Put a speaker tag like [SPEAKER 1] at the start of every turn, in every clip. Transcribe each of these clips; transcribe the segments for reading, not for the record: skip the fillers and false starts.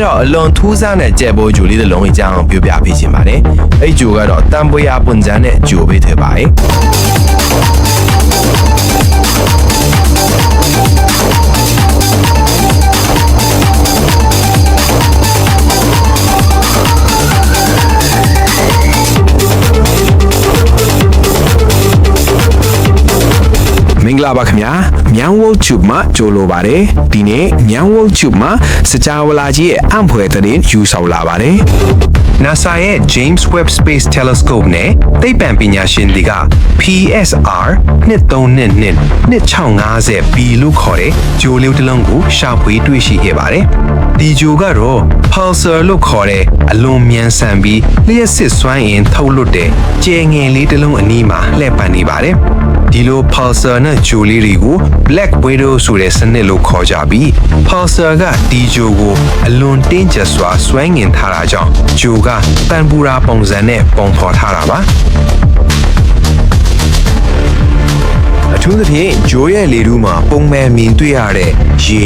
[SPEAKER 1] တော့အလွန်ထူးဆန်းတဲ့ကြက်ပိုးဂျိုလေးတစ်လုံးအကြောင်းပြောပြပေးချင်ပါတယ်အဲ့ဂျိုကတော့တန်ပွေရပွန်စံနဲ့ဂျိုပဲထည့်ပါတယ်မင်္ဂလာပါခင်ဗျာမြန်ဝုတ်ချူမှာကြိုလိုပါတယ်ဒီနေ့မြန်ဝုတ်ချူမှာစကြဝဠာကြီးရဲ့အံ့ဖွယ်တဲ့ယူဆောင်လာပါတယ် NASA ရဲ့ James Webb Space Telescope နဲ့သိပ္ပံပညာရှင်တွေက PSR 2322-2650 B လို့ခေါ်တဲ့ဂျိုလေးတစ်လုံးကိုရှာဖွေတွေ့ရှိခဲ့ပါတယ်ဒီဂျိုကတော့ pulsar လို့ခေါ်တဲ့အလွန်မြန်ဆန်ပြီးလျှက်စစ်စွမ်းအင်ထုတ်လွှတ်တဲ့ကြယ်ငယ်လေးတစ်လုံးအနီးမှာလှည့်ပတ်နေပါတယ်ဒီလို pulsar နဲ့ဂျိုလေးတွေကို black widow ဆိုတဲ့စနစ်လို့ခေါ်ကြပြီး pulsar ကဒီဂျိုကိုအလွန်တင်းကျပ်စွာစွမ်းငင်ထားတာကြောင့်ဂျိုကတန်ပူရာပုံစံနဲ့ပုံဖော်ထားတာပါအထူးသဖြင့်ဂျိုရဲ့လေထုမှာပုံမှန်မြင်တွေ့ရတဲ့ရေ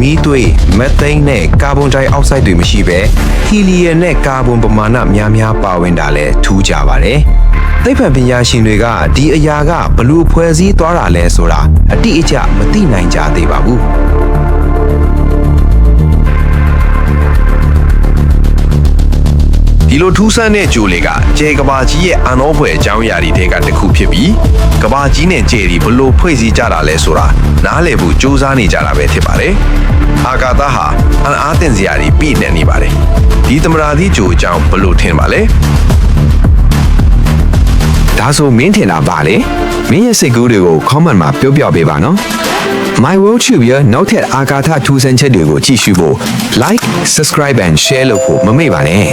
[SPEAKER 1] မီးသွေးမက်သိန်းနဲ့ကာဗွန်ဒိုင်အောက်ဆိုဒ်တွေမရှိဘဲဟီလီယမ်နဲ့ကာဗွန်ပမာဏများများပါဝင်တာလည်းထူးခြားပါတယ်သိပ္ပံပညာရှင်တွေကဒီအရာကဘလို့ဖွဲ့စည်းသွားတာလဲဆိုတာအတိအကျမသိနိုင်ကြသေးပါဘူးဒီလိုထူးဆန်းတဲ့ဂျိုလေးကကျဲကဘာကြီးရဲ့အန်အောဖွယ်အကြောင်းအရာတွေထဲကတစ်ခုဖြစ်ပြီးကဘာကြီးနဲ့ကျဲဒီဘလို့ဖွဲ့စည်းကြတာလဲဆိုတာနားလည်ဖို့စူးစမ်းနေကြတာပဲဖြစ်ပါတယ်အာကာသဟာအန်အားသင့်စရာတွေပြည့်နေပါတယ်ဒီသမရာသီဂျိုအကြောင်းဘလို့ထင်ပါလဲဒါဆိုမင်းထင်တာပါလေမင်းရဲ့စိတ်ကူးတွေကို comment မှာပြောပြပေးပါနော် My World Tube ရဲ့နောက်ထပ်အာကာသထူးဆန်းချက်တွေကိုကြည့်ရှုဖို့ like, subscribe and share လုပ်ဖို့မမေ့ပါနဲ့